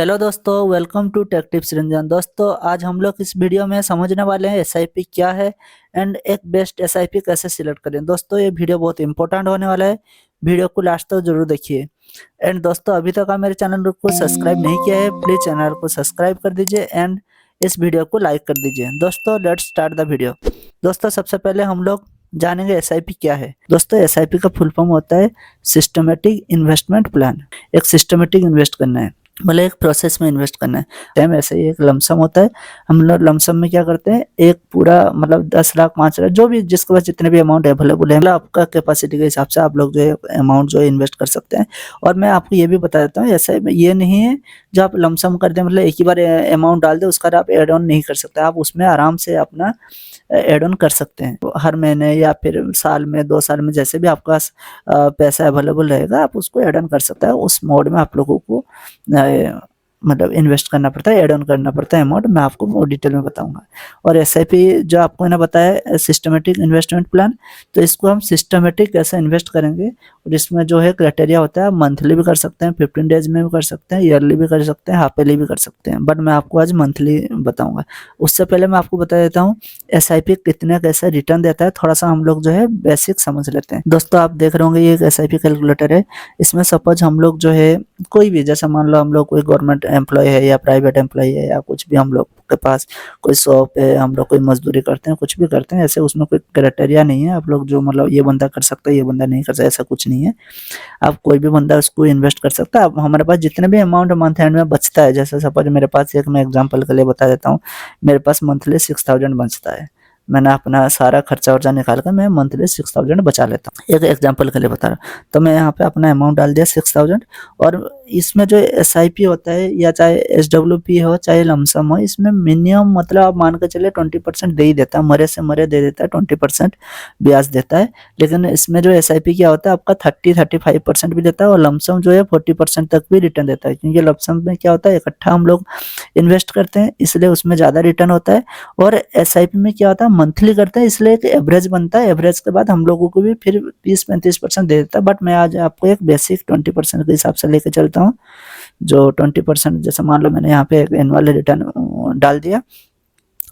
Hello दोस्तों, welcome to tech tips Ranjan. दोस्तों, आज हम लोग इस वीडियो में समझने वाले हैं एसआईपी क्या है एंड एक बेस्ट एसआईपी कैसे सिलेक्ट करें। दोस्तों, ये वीडियो बहुत इंपॉर्टेंट होने वाला है। वीडियो को लास्ट तक जरूर देखिए। एंड दोस्तों, अभी तक आप मेरे चैनल को सब्सक्राइब नहीं किया है, प्लीज चैनल को सब्सक्राइब कर दीजिए एंड इस वीडियो को लाइक कर दीजिए। दोस्तों, लेट्स स्टार्ट द वीडियो। दोस्तों, सबसे पहले हम लोग जानेंगे एसआईपी क्या है। दोस्तों, एसआईपी का फुल फॉर्म होता है सिस्टमेटिक इन्वेस्टमेंट प्लान। एक सिस्टमेटिक इन्वेस्ट करना है, मतलब एक प्रोसेस में इन्वेस्ट करना है। सेम ऐसे ही एक लमसम होता है। हम लोग लमसम में क्या करते हैं, एक पूरा मतलब 10 लाख 5 लाख जो भी जिसके पास जितने भी अमाउंट अवेलेबल है, मतलब आपका कैपेसिटी के हिसाब से आप लोग जो है अमाउंट जो है इन्वेस्ट कर सकते हैं। और मैं आपको ये भी बता देता हूँ, ऐसा ये नहीं है जो आप लमसम कर दें, मतलब एक ही बार अमाउंट डाल दे उसका आप एड ऑन नहीं कर सकते। आप उसमें आराम से अपना एड ऑन कर सकते हैं। तो हर महीने या फिर साल में 2 साल में जैसे भी आपका पैसा अवेलेबल रहेगा आप उसको एड ऑन कर सकते हैं। उस मोड में आप लोगों को मतलब इन्वेस्ट करना पड़ता है, एड ऑन करना पड़ता है अमाउंट। मैं आपको वो डिटेल में बताऊंगा। और एसआईपी जो आपको मैंने बताया सिस्टमेटिक इन्वेस्टमेंट प्लान, तो इसको हम सिस्टमेटिक कैसे इन्वेस्ट करेंगे और इसमें जो है क्राइटेरिया होता है, मंथली भी कर सकते हैं, 15 डेज में भी कर सकते हैं, ईयरली भी कर सकते हैं, हाफ ईयरली भी कर सकते हैं, बट मैं आपको आज मंथली बताऊंगा। उससे पहले मैं आपको बता देता हूँ एसआईपी कितने कैसे रिटर्न देता है। थोड़ा सा हम लोग जो है बेसिक समझ लेते हैं। दोस्तों, आप देख रहे होंगे ये एक एसआईपी कैलकुलेटर है। इसमें सपोज हम लोग जो है कोई भी, जैसा मान लो हम लोग कोई गवर्नमेंट एम्प्लॉय है या प्राइवेट एम्प्लॉय है या कुछ भी, हम लोग के पास कोई शॉप है, हम लोग कोई मजदूरी करते हैं, कुछ भी करते हैं, ऐसे उसमें कोई क्राइटेरिया नहीं है। आप लोग जो मतलब ये बंदा कर सकता है, ये बंदा नहीं कर सकता, ऐसा कुछ नहीं है। आप कोई भी बंदा उसको इन्वेस्ट कर सकता है। अब हमारे पास जितने भी अमाउंट मंथ एंड में बचता है, जैसे सपोज मेरे पास, एक मैं एग्जांपल के लिए बता देता हूँ, मेरे पास मंथली 6000 बचता है। मैंने अपना सारा खर्चा वर्चा निकाल कर मैं मंथली 6000 बचा लेता हूँ, एक एग्जांपल के लिए बता रहा हूँ। तो मैं यहाँ पे अपना अमाउंट डाल दिया 6000। और इसमें जो एसआईपी होता है या चाहे एसडब्ल्यूपी हो चाहे लमसम हो, इसमें मिनिमम मतलब आप मान के चले 20% दे ही देता है, मरे से मरे दे देता है, 20% ब्याज देता है। लेकिन इसमें जो एसआईपी क्या होता है, आपका 30-35% भी देता है, और लमसम जो है 40% तक भी रिटर्न देता है। क्योंकि लमसम में क्या होता है, इकट्ठा हम लोग इन्वेस्ट करते हैं इसलिए उसमें ज़्यादा रिटर्न होता है। और एसआईपी में क्या होता है, मंथली करते हैं इसलिए एक एवरेज बनता है। एवरेज के बाद हम लोगों को भी फिर 20-35% दे देता है। बट मैं आज आपको एक बेसिक 20% के हिसाब से लेके चलता हूँ। जो 20% जैसे मान लो मैंने यहाँ पे एक एनुअल रिटर्न डाल दिया,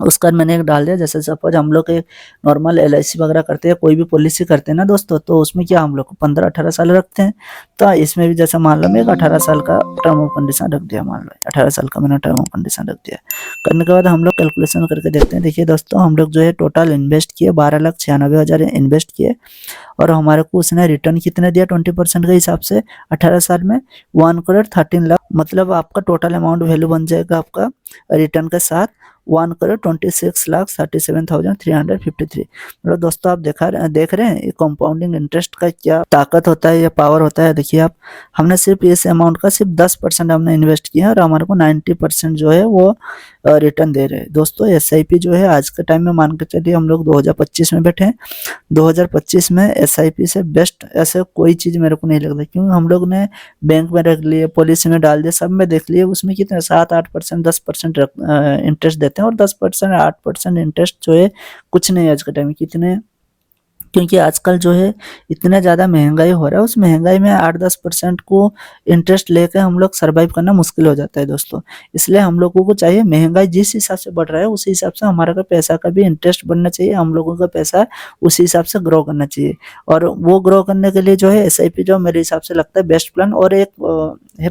उसके बाद मैंने एक डाल दिया। जैसे सपोज हम लोग एक नॉर्मल एलआईसी वगैरह करते हैं, कोई भी पॉलिसी करते हैं ना दोस्तों, तो उसमें क्या हम लोग 15-18 साल रखते हैं। तो इसमें भी जैसे मान लो मैं एक 18 साल का टर्म ऑफ कंडीशन रख दिया, मान लो 18 साल का मैंने टर्म ऑफ कंडीशन रख दिया। करने के बाद हम लोग कैलकुलेशन करके देखते हैं। देखिए दोस्तों, हम लोग जो है टोटल इन्वेस्ट किए 12,96,000 इन्वेस्ट किए, और हमारे को उसने रिटर्न कितने दिया 20% के हिसाब से 18 साल में 1,13,00,000। मतलब आपका टोटल अमाउंट वैल्यू बन जाएगा आपका रिटर्न के साथ 1,26,37,353। मतलब दोस्तों, आप देख रहे हैं कंपाउंडिंग इंटरेस्ट का क्या ताकत होता है या पावर होता है। देखिए आप, हमने सिर्फ इस अमाउंट का सिर्फ 10% हमने इन्वेस्ट किया और हमारे को 90% जो है वो रिटर्न दे रहे हैं। दोस्तों, एसआईपी जो है आज के टाइम में मान के चलिए हम लोग 2025 में बैठे हैं। 2025 में एसआईपी से बेस्ट ऐसे कोई चीज़ मेरे को नहीं लगता, क्योंकि हम लोग ने बैंक में रख लिए, पॉलिसी में डाल दिया, सब में देख लिए, उसमें कितने 7-8%, 10% इंटरेस्ट देते हैं। और 10% 8% इंटरेस्ट जो है कुछ नहीं आज के टाइम में। कितने, क्योंकि आजकल जो है इतना ज़्यादा महंगाई हो रहा है, उस महंगाई में 8-10% को इंटरेस्ट लेकर हम लोग सर्वाइव करना मुश्किल हो जाता है दोस्तों। इसलिए हम लोगों को चाहिए, महंगाई जिस हिसाब से बढ़ रहा है उसी हिसाब से हमारा का पैसा का भी इंटरेस्ट बढ़ना चाहिए, हम लोगों का पैसा उसी हिसाब से ग्रो करना चाहिए। और वो ग्रो करने के लिए जो है एसआईपी जो मेरे हिसाब से लगता है बेस्ट प्लान। और एक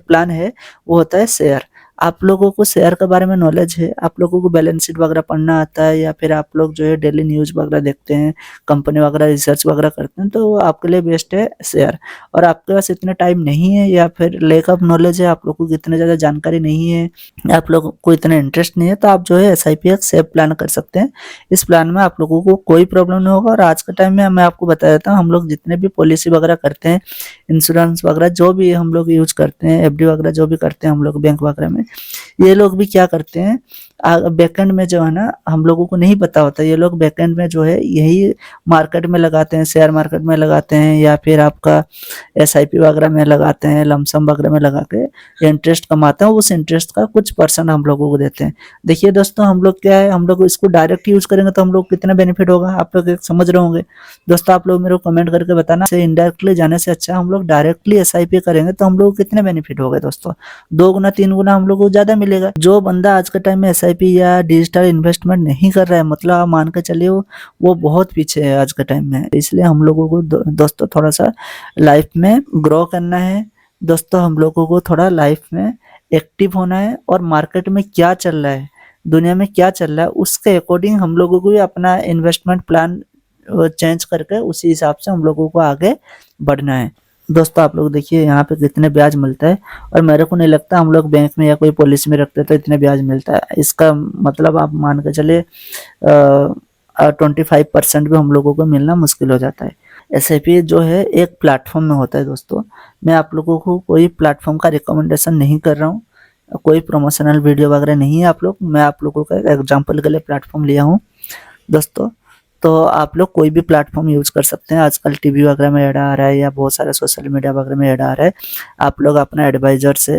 प्लान है, वो होता है शेयर। आप लोगों को शेयर के बारे में नॉलेज है, आप लोगों को बैलेंस शीट वगैरह पढ़ना आता है, या फिर आप लोग जो है डेली न्यूज़ वगैरह देखते हैं, कंपनी वगैरह रिसर्च वगैरह करते हैं, तो आपके लिए बेस्ट है शेयर। और आपके पास इतना टाइम नहीं है या फिर लैक ऑफ नॉलेज है, आप लोग को इतने ज़्यादा जानकारी नहीं है, आप लोगों को इतना इंटरेस्ट नहीं है, तो आप जो है एसआईपी एक सेफ प्लान कर सकते हैं। इस प्लान में आप लोगों को कोई प्रॉब्लम नहीं होगा। और आज के टाइम में मैं आपको बता देता हूँ, हम लोग जितने भी पॉलिसी वगैरह करते हैं, इंश्योरेंस वगैरह जो भी हम लोग यूज करते हैं, एफडी वगैरह जो भी करते हैं हम लोग बैंक वगैरह में, ये लोग भी क्या करते हैं, बैकएंड में जो है ना, हम लोगों को नहीं पता होता, ये लोग बैकएंड में जो है यही मार्केट में लगाते हैं, शेयर मार्केट में लगाते हैं, या फिर आपका एसआईपी वगैरह में लगाते हैं, लमसम वगैरह में लगा के इंटरेस्ट कमाते हैं। उस इंटरेस्ट का कुछ परसेंट हम लोगों को देते हैं। देखिए दोस्तों, हम लोग क्या है, हम लोग इसको डायरेक्ट यूज करेंगे तो हम लोग कितना बेनिफिट होगा आप लोग समझ रहे होंगे। दोस्तों, आप लोग मेरे को कमेंट करके बताना, इनडायरेक्टली जाने से अच्छा हम लोग डायरेक्टली एसआईपी करेंगे तो हम लोग कितने बेनिफिट होगा दोस्तों। 2 गुना 3 गुना हम लोग लोगों को ज़्यादा मिलेगा। जो बंदा आज के टाइम में एसआईपी या डिजिटल इन्वेस्टमेंट नहीं कर रहा है, मतलब आप मान के चलिए वो बहुत पीछे है आज के टाइम में। इसलिए हम लोगों को दोस्तों थोड़ा सा लाइफ में ग्रो करना है। दोस्तों हम लोगों को थोड़ा लाइफ में एक्टिव होना है और मार्केट में क्या चल रहा है, दुनिया में क्या चल रहा है, उसके अकॉर्डिंग हम लोगों को भी अपना इन्वेस्टमेंट प्लान चेंज करके उसी हिसाब से हम लोगों को आगे बढ़ना है। दोस्तों आप लोग देखिए यहाँ पे कितने ब्याज मिलता है, और मेरे को नहीं लगता हम लोग बैंक में या कोई पॉलिसी में रखते तो इतने ब्याज मिलता है। इसका मतलब आप मान के चलिए 25% भी हम लोगों को मिलना मुश्किल हो जाता है। एसआईपी जो है एक प्लेटफॉर्म में होता है दोस्तों। मैं आप लोगों को कोई प्लेटफॉर्म का रिकमेंडेशन नहीं कर रहा हूँ, कोई प्रमोशनल वीडियो वगैरह नहीं है आप लोग, मैं आप लोगों का एग्जाम्पल के लिए प्लेटफॉर्म लिया हूँ दोस्तों। तो आप लोग कोई भी प्लेटफॉर्म यूज़ कर सकते हैं। आजकल टीवी वगैरह में ऐड आ रहा है या बहुत सारे सोशल मीडिया वगैरह में ऐड आ रहा है। आप लोग अपना एडवाइज़र से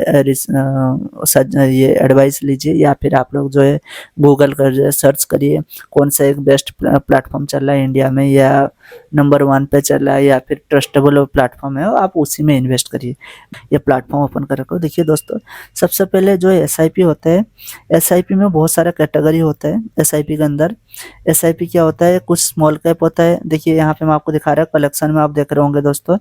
ये एडवाइस लीजिए, या फिर आप लोग जो है गूगल कर सर्च करिए कौन सा एक बेस्ट प्लेटफॉर्म चल रहा है इंडिया में, या नंबर 1 पे चल रहा है, या फिर ट्रस्टेबल प्लेटफॉर्म है, आप उसी में इन्वेस्ट करिए। ये प्लेटफॉर्म ओपन कर रखो। देखिए दोस्तों, सबसे पहले जो एसआईपी होता है, एसआईपी में बहुत सारा कैटेगरी होता है। एसआईपी के अंदर एसआईपी क्या होता है, कुछ स्मॉल कैप होता है। देखिए यहाँ पे मैं आपको दिखा रहा हूँ, कलेक्शन में आप देख रहे होंगे दोस्तों।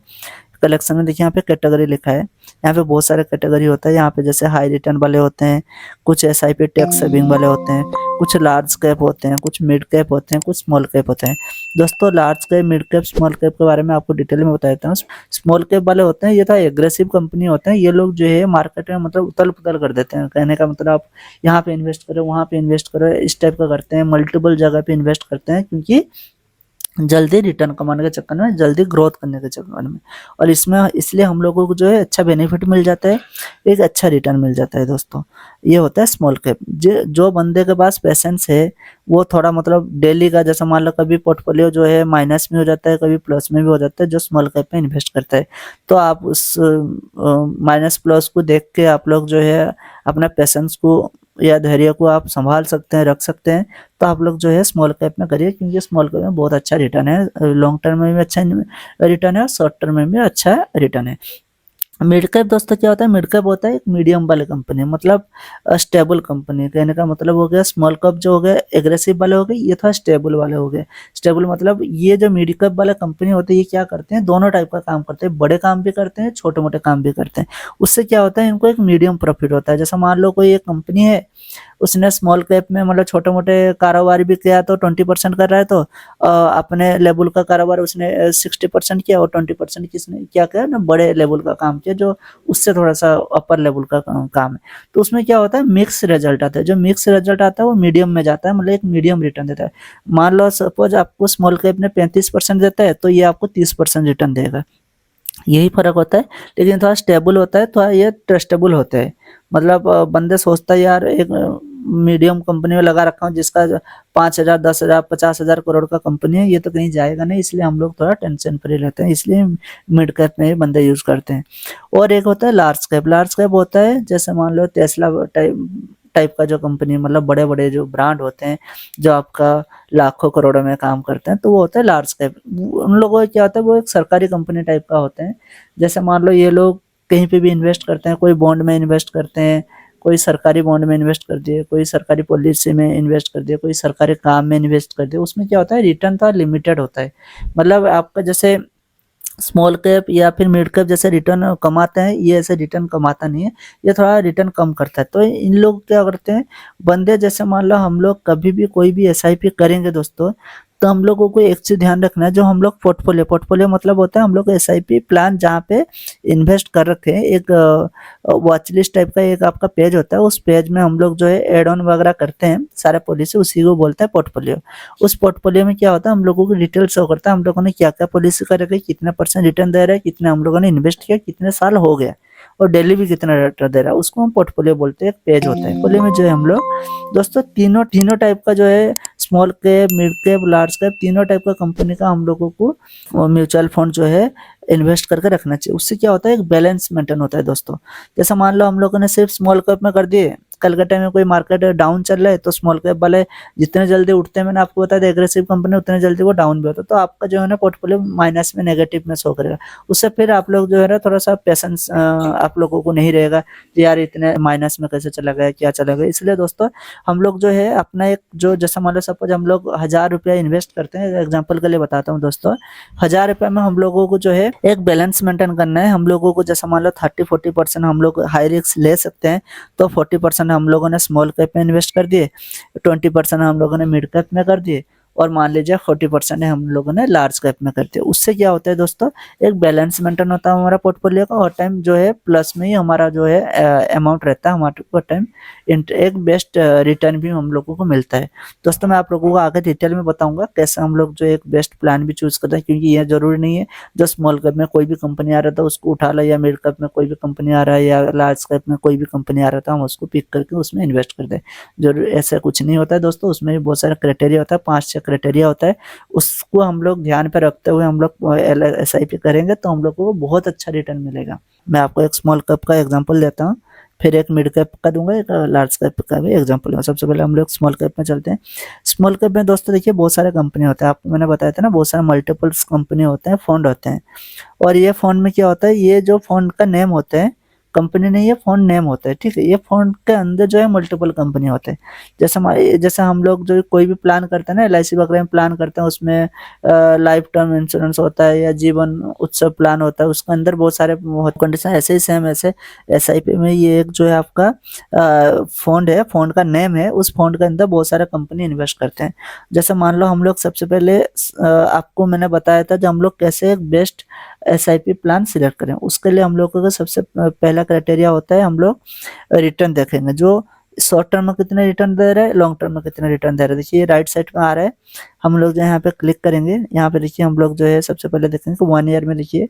कलेक्शन में देखिए यहाँ पे कैटेगरी लिखा है, यहाँ पे बहुत सारे कैटेगरी होता है। यहाँ पे जैसे हाई रिटर्न वाले होते हैं, कुछ एसआईपी टैक्स सेविंग वाले होते हैं, कुछ लार्ज कैप होते हैं, कुछ मिड कैप होते हैं, कुछ स्मॉल कैप होते हैं। दोस्तों large cap, mid cap, small cap के बारे में आपको डिटेल में बता देता हूँ। स्मॉल कैप वाले होते हैं, ये तो एग्रेसिव कंपनी होते हैं। ये लोग जो है मार्केट में मतलब उथल पुथल कर देते हैं। कहने का मतलब आप यहाँ पे इन्वेस्ट करो, वहाँ पे इन्वेस्ट करो, इस टाइप का करते हैं। मल्टीपल जगह पे इन्वेस्ट करते हैं, क्योंकि जल्दी रिटर्न कमाने के चक्कर में, जल्दी ग्रोथ करने के चक्कर में, और इसमें इसलिए हम लोगों को जो है अच्छा बेनिफिट मिल जाता है, एक अच्छा रिटर्न मिल जाता है दोस्तों। ये होता है स्मॉल कैप। जो बंदे के पास पेशेंस है, वो थोड़ा मतलब डेली का, जैसा मान लो कभी पोर्टफोलियो जो है माइनस में हो जाता है, कभी प्लस में भी हो जाता है, जो स्मॉल कैप में इन्वेस्ट करता है। तो आप उस माइनस प्लस को देख के आप लोग जो है अपना पेशेंस को या धैर्य को आप संभाल सकते हैं, रख सकते हैं। तो आप लोग जो है स्मॉल कैप में करिए, क्योंकि स्मॉल कैप में बहुत अच्छा रिटर्न है। लॉन्ग टर्म में भी अच्छा रिटर्न है और शॉर्ट टर्म में भी अच्छा रिटर्न है। मिड कैप दोस्तों क्या होता है, मिड कैप होता है एक मीडियम वाले कंपनी, मतलब स्टेबल कंपनी। कहने का मतलब हो गया स्मॉल कैप जो हो गए एग्रेसिव वाले हो गए, ये थोड़ा स्टेबल वाले हो गए। स्टेबल मतलब ये जो मिड कैप वाले कंपनी होते हैं, ये क्या करते हैं, दोनों टाइप का काम करते हैं। बड़े काम भी करते हैं, छोटे मोटे काम भी करते हैं। उससे क्या होता है, इनको एक मीडियम प्रॉफिट होता है। जैसा मान लो कोई एक कंपनी है, उसने स्मॉल कैप में मतलब छोटे मोटे कारोबार भी किया तो 20% कर रहा है, तो अपने लेवल का कारोबार उसने 60% किया, और 20% किसने क्या किया ना, बड़े लेवल का काम किया जो उससे थोड़ा सा अपर लेवल का काम है। तो उसमें क्या होता है, मिक्स रिजल्ट आता है। जो मिक्स रिजल्ट आता है वो मीडियम में जाता है, मतलब एक मीडियम रिटर्न देता है। मान लो सपोज आपको स्मॉल कैप ने 35% देता है, तो ये आपको 30% रिटर्न देगा। यही फर्क होता है। लेकिन थोड़ा स्टेबल होता है, थोड़ा ये ट्रस्टेबल होता है। मतलब बंदे सोचता है यार एक मीडियम कंपनी में लगा रखा हूँ, जिसका 5,000, 10,000, 50,000 करोड़ का कंपनी है, ये तो कहीं जाएगा नहीं, इसलिए हम लोग थोड़ा टेंशन फ्री रहते हैं, इसलिए मिड कैप में ही बंदे यूज करते हैं। और एक होता है लार्ज कैप। लार्ज कैप होता है जैसे मान लो टेस्ला टाइप का जो कंपनी, मतलब बड़े बड़े जो ब्रांड होते हैं, जो आपका लाखों करोड़ों में काम करते हैं, तो वो होता है लार्ज कैप। उन लोगों का क्या होता है, वो एक सरकारी कंपनी टाइप का होते हैं। जैसे मान लो ये लोग कहीं पे भी इन्वेस्ट करते हैं, कोई बॉन्ड में इन्वेस्ट करते हैं, कोई सरकारी बॉन्ड में इन्वेस्ट कर दिए, कोई सरकारी पॉलिसी में इन्वेस्ट कर दिया, कोई सरकारी काम में इन्वेस्ट कर दिया। उसमें क्या होता है, रिटर्न तो लिमिटेड होता है। मतलब आपका जैसे स्मॉल कैप या फिर मिड कैप जैसे रिटर्न कमाते हैं, ये ऐसे रिटर्न कमाता नहीं है, ये थोड़ा रिटर्न कम करता है। तो इन लोग क्या करते हैं बंदे, जैसे मान लो हम लोग कभी भी कोई भी एसआईपी करेंगे दोस्तों, तो हम लोगों को एक चीज ध्यान रखना है, जो हम लोग पोर्टफोलियो मतलब होता है हम लोग एसआईपी प्लान जहाँ पे इन्वेस्ट कर रखे हैं, एक वॉच लिस्ट टाइप का एक आपका पेज होता है। उस पेज में हम लोग जो है एड ऑन वगैरह करते हैं सारे पॉलिसी, उसी को बोलते हैं पोर्टफोलियो। उस पोर्टफोलियो में क्या होता है, हम लोगों को डिटेल शो करता है, हम लोगों ने क्या क्या पॉलिसी कर रखी है, कितना % रिटर्न दे रहा है, कितने हम लोगों ने इन्वेस्ट किया, कितने साल हो गया, और डेली भी कितना रिटर्न दे रहा है, उसको हम पोर्टफोलियो बोलते हैं। एक पेज होता है पोर्टफोलियो में जो है हम लोग दोस्तों तीनों टाइप का जो है small cap, mid cap, large cap, तीनों टाइप का कंपनी का हम लोगों को म्यूचुअल फंड जो है इन्वेस्ट करके रखना चाहिए। उससे क्या होता है, एक बैलेंस मेंटेन होता है दोस्तों। जैसा मान लो हम लोगों ने सिर्फ स्मॉल कैप में कर दिए, कल के टाइम में कोई मार्केट डाउन चल रहा है तो स्मॉल कैप वाले जितने जल्दी उठते हैं, मैंने आपको बताया था एग्रेसिव कंपनी उतने जल्दी वो डाउन भी होता है, तो आपका जो है ना पोर्टफोलियो माइनस में नेगेटिव में शो करेगा। उससे फिर आप लोग जो है ना थोड़ा सा पेशेंस आप लोगों को नहीं रहेगा कि यार इतने माइनस में कैसे चला गया, क्या चला गया। इसलिए दोस्तों हम लोग जो है अपना एक जो जैसा मान लो सपोज हम लोग 1000 रुपया इन्वेस्ट करते हैं, एग्जाम्पल के लिए बताता हूँ दोस्तों। 1000 रुपया में हम लोगों को जो है एक बैलेंस मेंटेन करना है। हम लोगों को जैसा मान लो 30-40% हम लोग हाई रिस्क ले सकते हैं, तो 40% हम लोगों ने स्मॉल कैप में इन्वेस्ट कर दिए, 20% हम लोगों ने मिड कैप में कर दिए, और मान लीजिए 40% हम लोगों ने लार्ज कैप में कर दिया। उससे क्या होता है दोस्तों, एक बैलेंस मेंटेन होता है हमारा पोर्टफोलियो का, और टाइम जो है प्लस में ही हमारा जो है अमाउंट रहता है हमारे को टाइम, एक बेस्ट रिटर्न भी हम लोगों को मिलता है। दोस्तों मैं आप लोगों को आगे डिटेल में बताऊंगा कैसे हम लोग जो एक बेस्ट प्लान भी चूज करते हैं, क्योंकि यह जरूरी नहीं है जो स्मॉल कैप में कोई भी कंपनी आ रहा था उसको उठा ला, या मिड कैप में कोई भी कंपनी आ रहा है, या लार्ज कैप में कोई भी कंपनी आ रहा था हम उसको पिक करके उसमें इन्वेस्ट कर दें। जरूर ऐसा कुछ नहीं होता है दोस्तों, उसमें भी बहुत सारा क्राइटेरिया होता है, 5-6 क्राइटेरिया होता है। उसको हम लोग ध्यान पे रखते हुए हम लोग SIP करेंगे तो हम लोग को बहुत अच्छा रिटर्न मिलेगा। मैं आपको एक स्मॉल कैप का एग्जांपल देता हूँ, फिर एक मिड कैप का दूंगा, एक लार्ज कैप का भी एग्जांपल दूंगा। सबसे पहले हम लोग स्मॉल कैप में चलते हैं। स्मॉल कैप में दोस्तों देखिए बहुत सारे कंपनी होते हैं, आपको मैंने बताया था ना, बहुत सारे मल्टीपल्स कंपनी होते हैं, फंड होते हैं। और ये फंड में क्या होता है, ये जो फंड का नेम होता है, कंपनी नहीं, ये फंड नेम होता है, ठीक है। ये फंड के अंदर जो है मल्टीपल कंपनी होते हैं। जैसे हम लोग जो कोई भी प्लान करते हैं ना, LIC वगैरह में प्लान करते हैं, उसमें लाइफ टर्म इंश्योरेंस होता है या जीवन उत्सव प्लान होता है, उसके अंदर बहुत सारे कंडीशन ऐसे ही सेम ऐसे SIP में ये एक जो है आपका फंड है, फंड का नेम है, उस फंड के अंदर बहुत सारे कंपनी इन्वेस्ट करते हैं। जैसे मान लो हम लोग सबसे पहले आपको मैंने बताया था जो हम लोग कैसे एक बेस्ट SIP प्लान सिलेक्ट करें, उसके लिए हम लोगों का सबसे पहला क्राइटेरिया होता है, हम लोग रिटर्न देखेंगे जो शॉर्ट टर्म में कितने रिटर्न दे रहा है, लॉन्ग टर्म में कितने रिटर्न दे रहा है। देखिए राइट साइड में आ रहा है, हम लोग जो यहाँ पे क्लिक करेंगे, यहाँ पे देखिए हम लोग जो है सबसे पहले देखेंगे 1 ईयर में। देखिए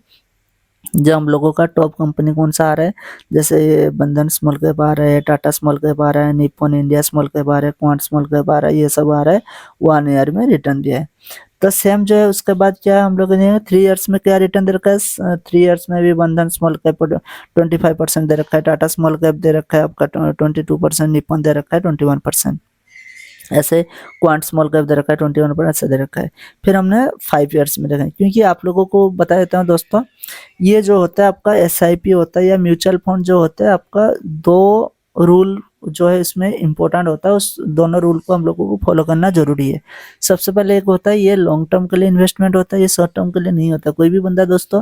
जो हम लोगों का टॉप कंपनी कौन सा आ रहा है, जैसे बंधन स्मॉल कैप आ रहा है, टाटा स्मॉल कैप आ रहा है, निप्पॉन इंडिया स्मॉल कैप आ रहा है, क्वांट स्मॉल कैप आ रहा है, ये सब आ रहा है 1 ईयर में रिटर्न दिया है। तो सेम जो है उसके बाद क्या हम लोगों ने 3 इयर्स में क्या रिटर्न दे रखा है, 3 इयर्स में भी बंधन स्मॉल कैप 25% दे रखा है, टाटा स्मॉल कैप दे रखा है आपका 22%, निप्पॉन दे रखा है 21%, ऐसे क्वांट स्मॉल कैप दे रखा है 21%, ऐसे दे रखा है। फिर हमने 5 इयर्स में देखा है, क्योंकि आप लोगों को बता देता हूँ दोस्तों, ये जो होता है आपका SIP होता है या म्यूचुअल फंड जो होता है आपका, 2 रूल जो है इसमें इम्पोर्टेंट होता है, उस दोनों रूल को हम लोगों को फॉलो करना जरूरी है। सबसे पहले एक होता है ये लॉन्ग टर्म के लिए इन्वेस्टमेंट होता है, ये शॉर्ट टर्म के लिए नहीं होता। कोई भी बंदा दोस्तों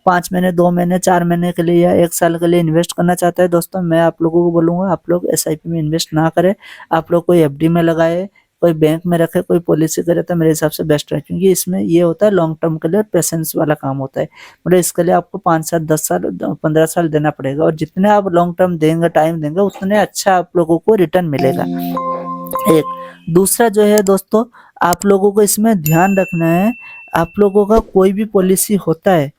5 महीने, 2 महीने, 4 महीने के लिए या 1 साल के लिए इन्वेस्ट करना चाहता है, दोस्तों मैं आप लोगों को बोलूँगा आप लोग SIP में इन्वेस्ट ना करें, आप लोग कोई FD में लगाए, कोई बैंक में रखे, कोई पॉलिसी करे, तो मेरे हिसाब से बेस्ट है। क्योंकि इसमें ये होता है लॉन्ग टर्म के लिए पेशेंस वाला काम होता है, मतलब इसके लिए आपको 5 साल, 10 साल, 15 साल देना पड़ेगा, और जितने आप लॉन्ग टर्म देंगे, टाइम देंगे, उतने अच्छा आप लोगों को रिटर्न मिलेगा। एक दूसरा जो है दोस्तों, आप लोगों को इसमें ध्यान रखना है, आप लोगों का कोई भी पॉलिसी होता है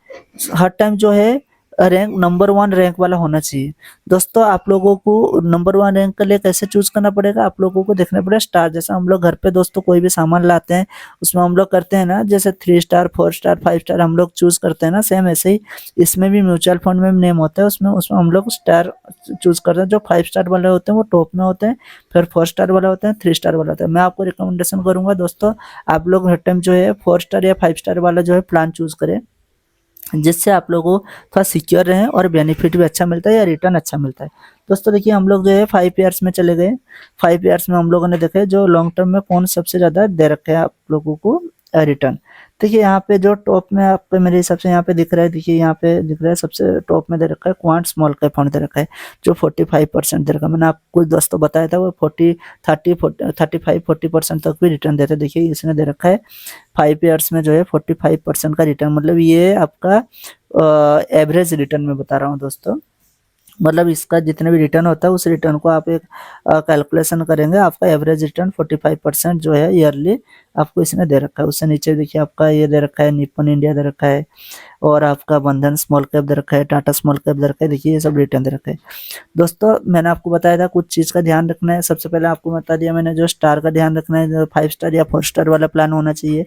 हर टाइम जो है रैंक नंबर 1 रैंक वाला होना चाहिए। दोस्तों आप लोगों को नंबर 1 रैंक के लिए कैसे चूज करना पड़ेगा, आप लोगों को देखना पड़ेगा स्टार। जैसे हम लोग घर पे दोस्तों कोई भी सामान लाते हैं, उसमें हम लोग करते हैं ना, जैसे 3 स्टार, 4 स्टार, 5 स्टार हम लोग चूज करते हैं ना, सेम ऐसे ही इसमें भी म्यूचुअल फंड में नेम होता है, उसमें हम लोग स्टार चूज करते हैं। जो 5 स्टार वाले होते हैं वो टॉप में होते हैं, फिर 4 स्टार वाला होते हैं, 3 स्टार वाला होता है। मैं आपको रिकमेंडेशन करूंगा दोस्तों, आप लोग हर टाइम जो है 4 स्टार या 5 स्टार वाला जो है प्लान चूज करें, जिससे आप लोगों को थोड़ा सिक्योर रहें और बेनिफिट भी अच्छा मिलता है या रिटर्न अच्छा मिलता है। दोस्तों देखिए हम लोग जो है 5 इयर्स में चले गए। 5 इयर्स में हम लोगों ने देखा जो लॉन्ग टर्म में कौन सबसे ज़्यादा दे रखे हैं आप लोगों को रिटर्न। देखिए यहाँ पे जो टॉप में आपको मेरे हिसाब से यहाँ पे दिख रहा है, देखिए यहाँ पे दिख रहा है सबसे टॉप में दे रखा है क्वांट स्मॉल कैप फंड दे रखा है, जो 45% दे रखा है। मैंने आपको दोस्तों बताया था वो 35-40% तक भी रिटर्न देते हैं। देखिए इसने दे रखा है 5 इयर्स में जो है 45% का रिटर्न, मतलब ये आपका एवरेज रिटर्न में बता रहा हूँ दोस्तों। मतलब इसका जितने भी रिटर्न होता है उस रिटर्न को आप एक कैलकुलेशन करेंगे, आपका एवरेज रिटर्न 45% जो है ईयरली आपको इसने दे रखा है। उससे नीचे देखिए आपका ये दे रखा है निप्पॉन इंडिया दे रखा है, और आपका बंधन स्मॉल कैप दे रखा है, टाटा स्मॉल कैप दे रखा है। देखिए ये सब रिटर्न दे रखा है। दोस्तों मैंने आपको बताया था कुछ चीज़ का ध्यान रखना है। सबसे पहले आपको बता दिया मैंने जो स्टार का ध्यान रखना है, जो 5 स्टार या 4 स्टार वाला प्लान होना चाहिए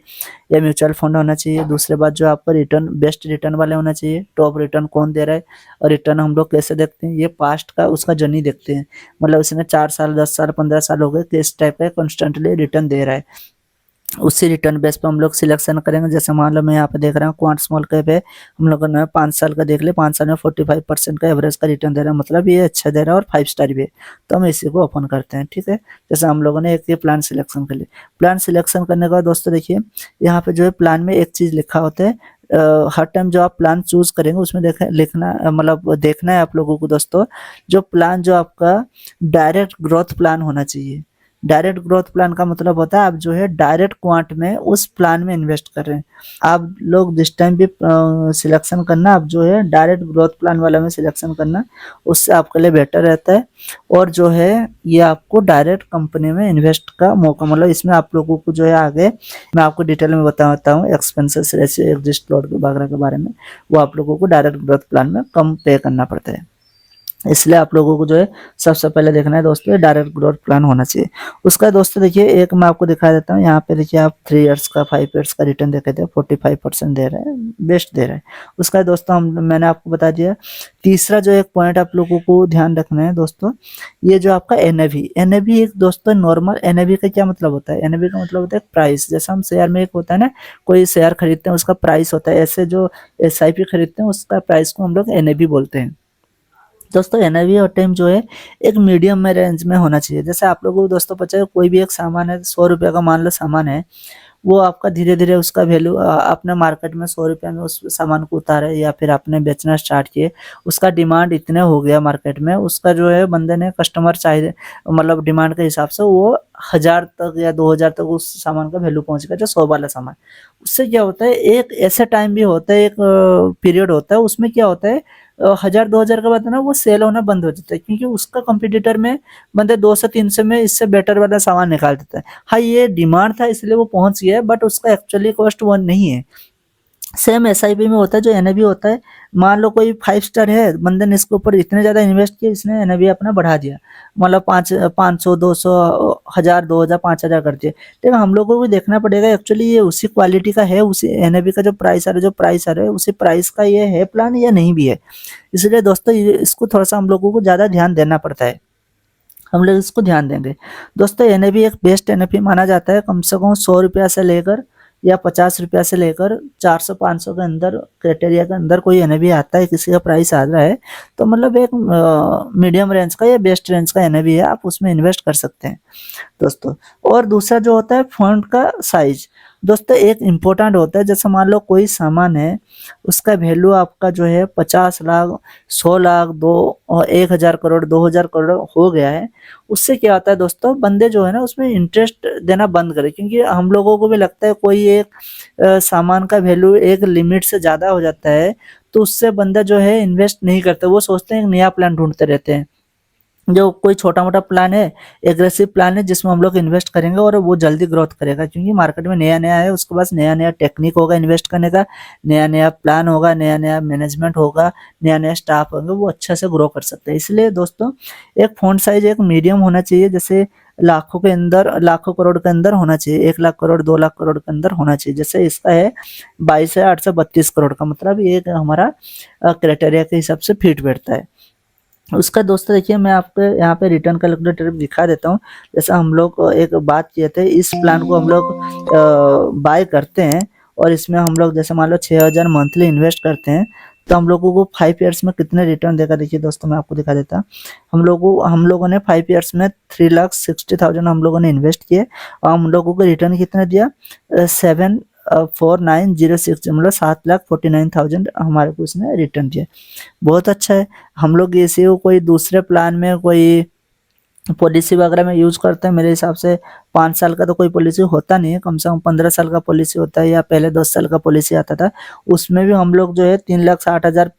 या म्यूचुअल फंड होना चाहिए। दूसरे बात जो आपका रिटर्न बेस्ट रिटर्न वाले होना चाहिए, टॉप रिटर्न कौन दे रहा है। और रिटर्न हम लोग कैसे देखते हैं, ये पास्ट का उसका जर्नी देखते हैं, मतलब इसने 4 साल 10 साल 15 साल हो गए किस टाइप का कॉन्स्टेंटली रिटर्न दे रहा है। उसी रिटर्न बेस पे हम लोग सिलेक्शन करेंगे। जैसे मान लो मैं यहाँ पे देख रहा हूँ क्वांट स्मॉल कैप है, हम लोगों ने 5 साल का देख ले, 5 साल में 45% का एवरेज का रिटर्न दे रहा है, मतलब ये अच्छा दे रहा है और 5 स्टार भी है। तो हम इसी को ओपन करते हैं, ठीक है। जैसे हम लोगों ने एक ये प्लान सिलेक्शन कर लिया। प्लान सिलेक्शन करने के बाद दोस्तों देखिए यहाँ पे जो है प्लान में एक चीज़ लिखा होता है, हर टाइम जो आप प्लान चूज करेंगे उसमें लिखना मतलब देखना है आप लोगों को दोस्तों, जो प्लान जो आपका डायरेक्ट ग्रोथ प्लान होना चाहिए। डायरेक्ट ग्रोथ प्लान का मतलब होता है आप जो है डायरेक्ट क्वांट में उस प्लान में इन्वेस्ट कर रहे हैं। आप लोग जिस टाइम भी सिलेक्शन करना, आप जो है डायरेक्ट ग्रोथ प्लान वाला में सिलेक्शन करना, उससे आपके लिए बेटर रहता है। और जो है ये आपको डायरेक्ट कंपनी में इन्वेस्ट का मौका, मतलब इसमें आप लोगों को जो है आगे मैं आपको डिटेल में बताता हूँ एक्सपेंसेस रेशियो एग्जिट लॉट वगैरह के बारे में, वो आप लोगों को डायरेक्ट ग्रोथ प्लान में कम पे करना पड़ता है। इसलिए आप लोगों को जो है सबसे पहले देखना है दोस्तों डायरेक्ट ग्रोथ प्लान होना चाहिए। उसका दोस्तों देखिए एक मैं आपको दिखा देता हूँ, यहाँ पे देखिए आप 3 इयर्स का 5 इयर्स का रिटर्न देखे थे, 45% दे रहे हैं, बेस्ट दे रहे हैं। उसका दोस्तों मैंने आपको बता दिया। तीसरा जो एक पॉइंट आप लोगों को ध्यान रखना है दोस्तों, ये जो आपका एनएवी, एनएवी एक दोस्तों नॉर्मल एनएवी का क्या मतलब होता है, एनएवी का मतलब होता है प्राइस। जैसे हम शेयर में एक होता है ना, कोई शेयर खरीदते हैं उसका प्राइस होता है, ऐसे जो एसआईपी खरीदते हैं उसका प्राइस को हम लोग एनएवी बोलते हैं। दोस्तों एनआईवी और टाइम जो है एक मीडियम में रेंज में होना चाहिए। जैसे आप लोगों को दोस्तों पता है कोई भी एक सामान है, 100 रुपये का मान लो सामान है, वो आपका धीरे धीरे उसका वैल्यू आपने मार्केट में 100 रुपये में उस सामान को उतारे या फिर आपने बेचना स्टार्ट किए, उसका डिमांड इतने हो गया मार्केट में, उसका जो है बंदे ने कस्टमर चाहिए मतलब डिमांड के हिसाब से वो 1000 तक या 2000 तक उस सामान का वैल्यू पहुंच गया, जो 100 वाला सामान। उससे क्या होता है एक ऐसा टाइम भी होता है, एक पीरियड होता है, उसमें क्या होता है 1000-2000 के बाद ना वो सेल होना बंद हो जाता है, क्योंकि उसका कंपटीटर में बंदे 200-300 में इससे बेटर वाला सामान निकाल देता है। हाँ ये डिमांड था इसलिए वो पहुंच गया है, बट उसका एक्चुअली कॉस्ट वो नहीं है। सेम एसआईपी में होता है, जो एनएवी होता है, मान लो कोई 5 स्टार है, बंदे ने इसके ऊपर इतने ज़्यादा इन्वेस्ट किया, इसने एनएवी अपना बढ़ा दिया, मतलब 500 200 1000 2000 5000 कर दिए। लेकिन हम लोगों को भी देखना पड़ेगा एक्चुअली ये उसी क्वालिटी का है, उसी एनएवी का जो प्राइस आ रहा है उसी प्राइस का ये है प्लान या नहीं भी है। इसलिए दोस्तों इसको थोड़ा सा हम लोगों को ज़्यादा ध्यान देना पड़ता है, हम लोग इसको ध्यान देंगे। दोस्तों एनएवी एक बेस्ट एनएवी माना जाता है, कम से कम 100 रुपया से लेकर या 50 रुपया से लेकर 400-500 के अंदर क्राइटेरिया के अंदर कोई एनएवी आता है, किसी का प्राइस आ रहा है तो मतलब एक मीडियम रेंज का या बेस्ट रेंज का एनएवी है, आप उसमें इन्वेस्ट कर सकते हैं दोस्तों। और दूसरा जो होता है फंड का साइज, दोस्तों एक इम्पोर्टेंट होता है। जैसे मान लो कोई सामान है, उसका वैल्यू आपका जो है 50 लाख 100 लाख 1000 करोड़ 2000 करोड़ हो गया है, उससे क्या होता है दोस्तों बंदे जो है ना उसमें इंटरेस्ट देना बंद करें, क्योंकि हम लोगों को भी लगता है कोई एक सामान का वैल्यू एक लिमिट से ज़्यादा हो जाता है तो उससे बंदा जो है इन्वेस्ट नहीं करता, वो सोचते हैं एक नया प्लान ढूंढते रहते हैं। जो कोई छोटा मोटा प्लान है, एग्रेसिव प्लान है जिसमें हम लोग इन्वेस्ट करेंगे और वो जल्दी ग्रोथ करेगा, क्योंकि मार्केट में नया नया है, उसके पास नया नया टेक्निक होगा इन्वेस्ट करने का, नया नया प्लान होगा, नया नया मैनेजमेंट होगा, नया नया स्टाफ होंगे, वो अच्छा से ग्रो कर सकते हैं। इसलिए दोस्तों एक फंड साइज एक मीडियम होना चाहिए, जैसे लाखों के अंदर लाखों करोड़ के अंदर होना चाहिए, 1 लाख करोड़ 2 लाख करोड़ के अंदर होना चाहिए। जैसे इसका है 22,832 करोड़ का, मतलब ये हमारा क्राइटेरिया के हिसाब से फिट बैठता है। उसका दोस्तों देखिए मैं आपको यहाँ पे रिटर्न कैलकुलेटर दिखा देता हूँ। जैसा हम लोग एक बात किए थे, इस प्लान को हम लोग बाय करते हैं और इसमें हम लोग जैसे मान लो 6000 मंथली इन्वेस्ट करते हैं, तो हम लोगों को 5 इयर्स में कितने रिटर्न देगा देखिए दोस्तों मैं आपको दिखा देता। हम लोगों ने 5 इयर्स में 3,60,000 हम लोगों ने इन्वेस्ट किए और हम लोगों को रिटर्न कितना दिया 74906, मतलब 7,49,000 हमारे को उसने रिटर्न दिया। बहुत अच्छा है। हम लोग इसी को कोई दूसरे प्लान में कोई पॉलिसी वगैरह में यूज करते हैं, मेरे हिसाब से 5 साल का तो कोई पॉलिसी होता नहीं है, कम से कम 15 साल का पॉलिसी होता है, या पहले 10 साल का पॉलिसी आता था। उसमें भी हम लोग जो है 3,60,000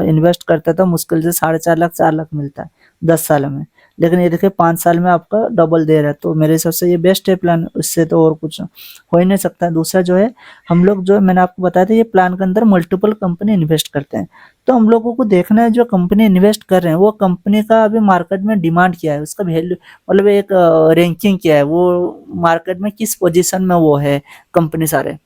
इन्वेस्ट करते थे, मुश्किल से 4.5 लाख 4 लाख मिलता है 10 साल में, लेकिन ये देखिए 5 साल में आपका डबल दे रहा है, तो मेरे हिसाब से ये बेस्ट है प्लान, इससे तो और कुछ हो ही नहीं सकता है। दूसरा जो है, हम लोग जो मैंने आपको बताया था, ये प्लान के अंदर मल्टीपल कंपनी इन्वेस्ट करते हैं, तो हम लोगों को देखना है जो कंपनी इन्वेस्ट कर रहे हैं वो कंपनी का अभी मार्केट में डिमांड क्या है, उसका वैल्यू मतलब एक रैंकिंग क्या है, वो मार्केट में किस पोजीशन में वो है कंपनी सारे।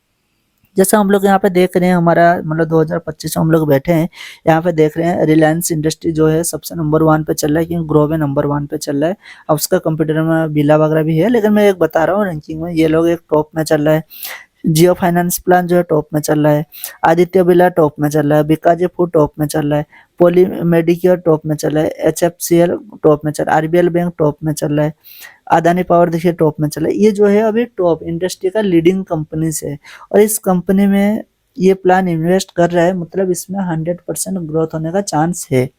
जैसे हम लोग यहाँ पे देख रहे हैं, हमारा मतलब 2025 में हम लोग बैठे हैं, यहाँ पे देख रहे हैं रिलायंस इंडस्ट्री जो है सबसे नंबर 1 पे चल रहा है, क्योंकि ग्रो में नंबर 1 पे चल रहा है। अब उसका कंप्यूटर में बिला वगैरह भी है, लेकिन मैं एक बता रहा हूँ रैंकिंग में ये लोग एक टॉप में चल रहा है। जियो फाइनेंस प्लान जो है टॉप में चल रहा है, आदित्य बिरला टॉप में चल रहा है, बीकाजी फूड टॉप में चल रहा है, पॉली मेडिकेयर टॉप में चल रहा है, एचएफसीएल टॉप में चल रहा है, आरबीएल बैंक टॉप में चल रहा है, अदानी पावर देखिए टॉप में चल रहा है। ये जो है अभी टॉप इंडस्ट्री का लीडिंग कंपनी है, और इस कंपनी में ये प्लान इन्वेस्ट कर रहा है, मतलब इसमें 100% ग्रोथ होने का चांस है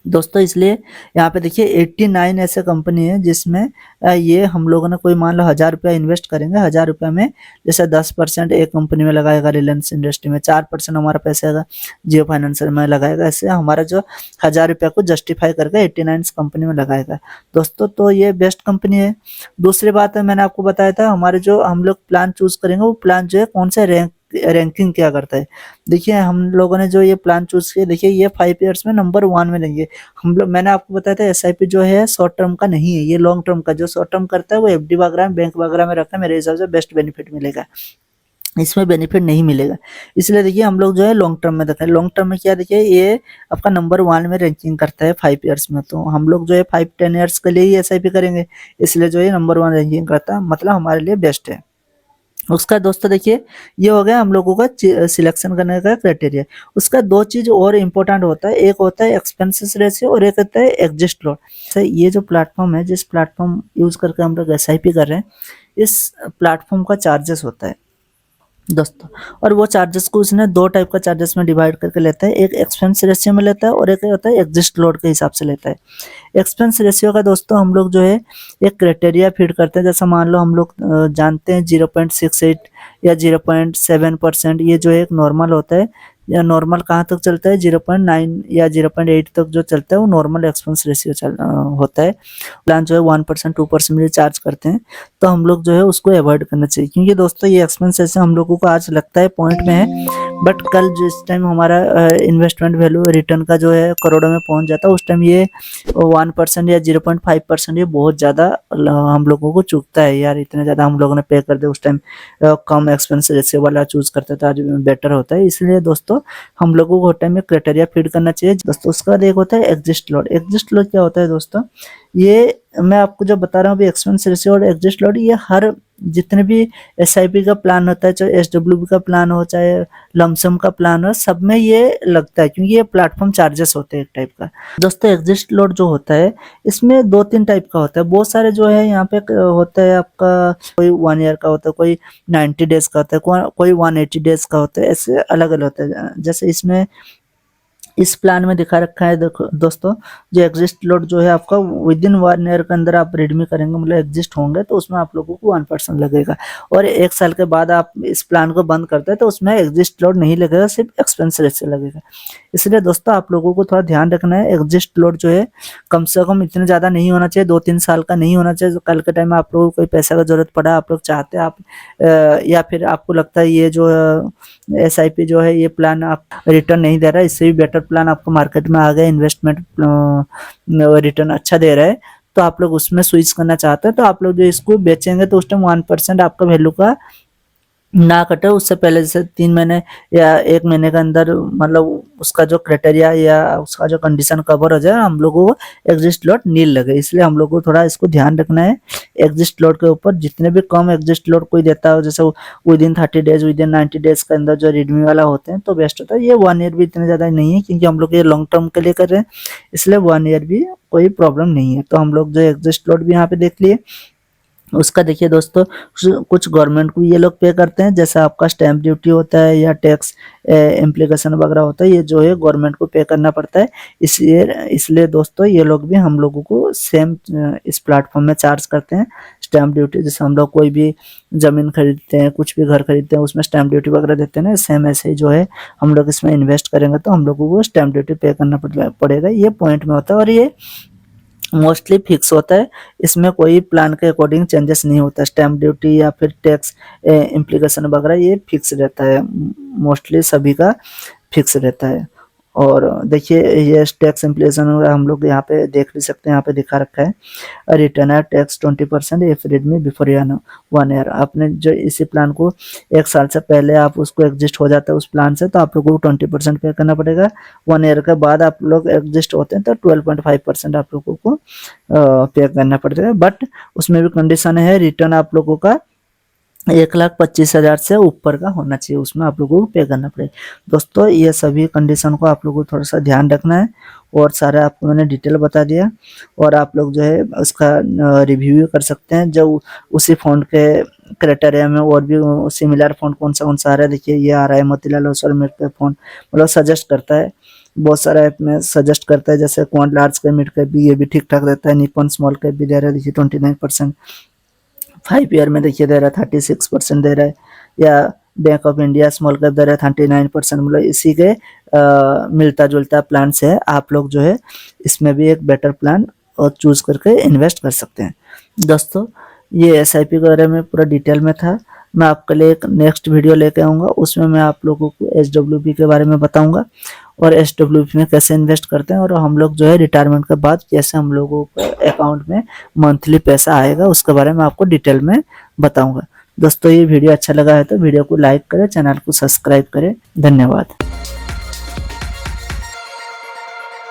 दोस्तों। इसलिए यहाँ पे देखिए 89 ऐसे कंपनी है जिसमें ये हम लोगों ने कोई मान लो 1000 रुपया इन्वेस्ट करेंगे, 1000 रुपया में जैसे 10% एक कंपनी में लगाएगा रिलायंस इंडस्ट्री में, 4% हमारा पैसा आएगा जियो फाइनेंशियल में लगाएगा, ऐसे हमारा जो 1000 रुपया को जस्टिफाई करके 89 कंपनी में लगाएगा दोस्तों। तो ये बेस्ट कंपनी है। दूसरी बात है, मैंने आपको बताया था हमारे जो हम लोग प्लान चूज करेंगे वो प्लान जो है कौन सा रैंकिंग क्या करता है। देखिए हम लोगों ने जो ये प्लान चूज किया, देखिए ये 5 ईयर्स में नंबर 1 में रहेंगे हम लोग। मैंने आपको बताया था एसआईपी जो है शॉर्ट टर्म का नहीं है, ये लॉन्ग टर्म का। जो शॉर्ट टर्म करता है वो एफडी वगैरह में, बैंक वगैरह में रखा है, मेरे हिसाब से बेस्ट बेनिफिट मिलेगा, इसमें बेनिफिट नहीं मिलेगा। इसलिए देखिए हम लोग जो है लॉन्ग टर्म में देखें। लॉन्ग टर्म में क्या, देखिए ये आपका नंबर 1 में रैंकिंग करता है 5 ईयर्स में, तो हम लोग जो है 5-10 ईयर्स के लिए ही एसआईपी करेंगे, इसलिए जो है नंबर 1 रैंकिंग करता है, मतलब हमारे लिए बेस्ट है। उसका दोस्तों देखिए ये हो गया हम लोगों का सिलेक्शन करने का क्राइटेरिया। उसका 2 चीज और इम्पोर्टेंट होता है, एक होता है एक्सपेंसेस रेशियो और एक होता है एग्जिस्ट लोड। सर ये जो प्लेटफॉर्म है, जिस प्लेटफॉर्म यूज करके हम लोग एसआईपी कर रहे हैं, इस प्लेटफॉर्म का चार्जेस होता है दोस्तों, और वो चार्जेस को उसने 2 टाइप का चार्जेस में डिवाइड करके लेता है, एक एक्सपेंस रेशियो में लेता है और एक होता है एग्जिस्ट लोड के हिसाब से लेता है। एक्सपेंस रेशियो का दोस्तों हम लोग जो है एक क्राइटेरिया फीड करते हैं, जैसा मान लो हम लोग जानते हैं 0.68 या 0.7%, ये जो है एक नॉर्मल होता है, या नॉर्मल कहाँ तक चलता है 0.9 या 0.8 तक जो चलता है वो नॉर्मल एक्सपेंस रेशियो होता है। प्लान जो है 1% 2% में चार्ज करते हैं, तो हम लोग जो है उसको अवॉइड करना चाहिए, क्योंकि दोस्तों ये एक्सपेंस ऐसे हम लोगों को आज लगता है पॉइंट में है, बट कल जिस टाइम हमारा इन्वेस्टमेंट वैल्यू रिटर्न का जो है करोड़ों में पहुंच जाता है, उस टाइम ये 1% या 0.5% ये बहुत ज़्यादा हम लोगों को चुकता है यार, इतने ज़्यादा हम लोगों ने पे कर दिया। उस टाइम कम एक्सपेंस रेशियो वाला चूज करता था, आज बेटर होता है। इसलिए दोस्तों हम लोगों को टाइम में क्राइटेरिया फीड करना चाहिए दोस्तों। उसका बाद एक होता है एग्जिस्ट लोड। एग्जिस्ट लोड क्या होता है दोस्तों, ये मैं आपको जो बता रहा हूँ अभी एक्सपेंस रेशियो और एग्जिस्ट लोड, ये हर जितने भी एसआईपी का प्लान होता है, चाहे एसडब्ल्यूबी का प्लान हो चाहे लमसम का प्लान हो, सब में ये लगता है, क्योंकि ये प्लेटफॉर्म चार्जेस होते हैं एक टाइप का दोस्तों। एग्जिस्ट लोड जो होता है इसमें 2-3 टाइप का होता है, बहुत सारे जो है यहाँ पे होता है आपका, कोई 1 ईयर का होता है, कोई 90 डेज का होता है, कोई 180 डेज का होता है, ऐसे अलग अलग होता है। जैसे इसमें इस प्लान में दिखा रखा है देखो दोस्तों, जो एग्जिस्ट लोड जो है आपका विद इन 1 ईयर के अंदर आप रिडमी करेंगे, मतलब एग्जिस्ट होंगे, तो उसमें आप लोगों को 1% लगेगा, और 1 साल के बाद आप इस प्लान को बंद करते हैं तो उसमें एग्जिस्ट लोड नहीं लगेगा, सिर्फ एक्सपेंस रेशियो लगेगा। इसलिए दोस्तों आप लोगों को थोड़ा ध्यान रखना है, एग्जिस्ट लोड जो है कम से कम इतने ज़्यादा नहीं होना चाहिए, 2-3 साल का नहीं होना चाहिए। कल के टाइम में आप लोगों को कोई पैसा का जरूरत पड़ा, आप लोग चाहते हैं आप या फिर आपको लगता है ये जो एसआईपी जो है ये प्लान आप रिटर्न नहीं दे रहा है, इससे भी बेटर प्लान आपको मार्केट में आ गया, इन्वेस्टमेंट रिटर्न अच्छा दे रहा है, तो आप लोग उसमें स्विच करना चाहते हैं, तो आप लोग जो इसको बेचेंगे तो उस टाइम 1% आपका वैल्यू का ना कटे, उससे पहले जैसे 3 महीने या 1 महीने के अंदर, मतलब उसका जो क्राइटेरिया या उसका जो कंडीशन कवर हो जाए, हम लोगों को एग्जिस्ट लोड नील लगे। इसलिए हम लोग को थोड़ा इसको ध्यान रखना है। एग्जिस्ट लोड के ऊपर जितने भी कम एग्जिस्ट लोड कोई देता हो, जैसे with in 30 days, with in 90 days के अंदर जो रिडमी वाला होते हैं, तो बेस्ट होता है। ये 1 ईयर भी इतने ज़्यादा नहीं है, क्योंकि हम लोग ये लॉन्ग टर्म के लिए कर रहे हैं, इसलिए 1 ईयर भी कोई प्रॉब्लम नहीं है। तो हम लोग जो एग्जिस्ट लोड भी यहाँ पे देख लिए। उसका देखिए दोस्तों, कुछ गवर्नमेंट को ये लोग पे करते हैं, जैसा आपका स्टैंप ड्यूटी होता है या टैक्स इम्प्लीकेशन वगैरह होता है, ये जो है गवर्नमेंट को पे करना पड़ता है। इसलिए दोस्तों ये लोग भी हम लोगों को सेम इस प्लेटफॉर्म में चार्ज करते हैं स्टैंप ड्यूटी। जैसे हम लोग कोई भी ज़मीन खरीदते हैं, कुछ भी घर खरीदते हैं, उसमें स्टैंप ड्यूटी वगैरह देते हैं ना, सेम ऐसे ही जो है हम लोग इसमें इन्वेस्ट करेंगे तो हम लोगों को स्टैंप ड्यूटी पे करना पड़ेगा। ये पॉइंट में होता है। और ये मोस्टली फिक्स होता है। इसमें कोई प्लान के अकॉर्डिंग चेंजेस नहीं होता। स्टैम्प ड्यूटी या फिर टैक्स इम्प्लीकेशन वगैरह ये फिक्स रहता है, मोस्टली सभी का फिक्स रहता है। और देखिए ये टैक्स इम्प्लीकेशन हम लोग यहाँ पे देख भी सकते हैं, यहाँ पे दिखा रखा है रिटर्न है tax 20% if Redmi before 1 year. आपने जो इसी प्लान को 1 साल से पहले आप उसको एग्जिस्ट हो जाता है उस प्लान से, तो आप लोगों को 20% पे करना पड़ेगा। 1 ईयर के बाद आप लोग एग्जिस्ट होते हैं तो 12.5% आप लोगों को पे करना पड़ेगा। बट उसमें भी कंडीशन है, रिटर्न आप लोगों का 1,25,000 से ऊपर का होना चाहिए, उसमें आप लोगों को पे करना पड़ेगा। दोस्तों ये सभी कंडीशन को आप लोगों को थोड़ा सा ध्यान रखना है, और सारा आपको मैंने डिटेल बता दिया। और आप लोग जो है उसका रिव्यू भी कर सकते हैं, जो उसी फ़ोन के क्राइटेरिया में और भी सिमिलर फ़ोन कौन सा आ रहा है। देखिए ये आ रहा है मोतीलाल ओसवाल मिड का फ़ोन, मतलब सजेस्ट करता है, बहुत सारा ऐप में सजेस्ट करता है। जैसे क्वाड लार्ज का मिड का भी, ये भी ठीक ठाक रहता है। निपॉन स्मॉल कैप भी दे रहा है, देखिए 29%। 5 ईयर में देखिए दे रहा है 36% दे रहा है। या bank of India small cap दे रहा है 39%। मतलब इसी के मिलता जुलता प्लान से है, आप लोग जो है इसमें भी एक बेटर प्लान और चूज करके इन्वेस्ट कर सकते हैं। दोस्तों ये एसआईपी के बारे में पूरा डिटेल में था। मैं आपके लिए एक नेक्स्ट वीडियो लेके आऊँगा, उसमें मैं आप लोगों को एसडब्ल्यूपी के बारे में बताऊँगा, और एसडब्ल्यूपी में कैसे इन्वेस्ट करते हैं, और हम लोग जो है रिटायरमेंट के बाद कैसे हम लोगों को अकाउंट में मंथली पैसा आएगा उसके बारे में आपको डिटेल में बताऊंगा। दोस्तों ये वीडियो अच्छा लगा है तो वीडियो को लाइक करें, चैनल को सब्सक्राइब करें। धन्यवाद।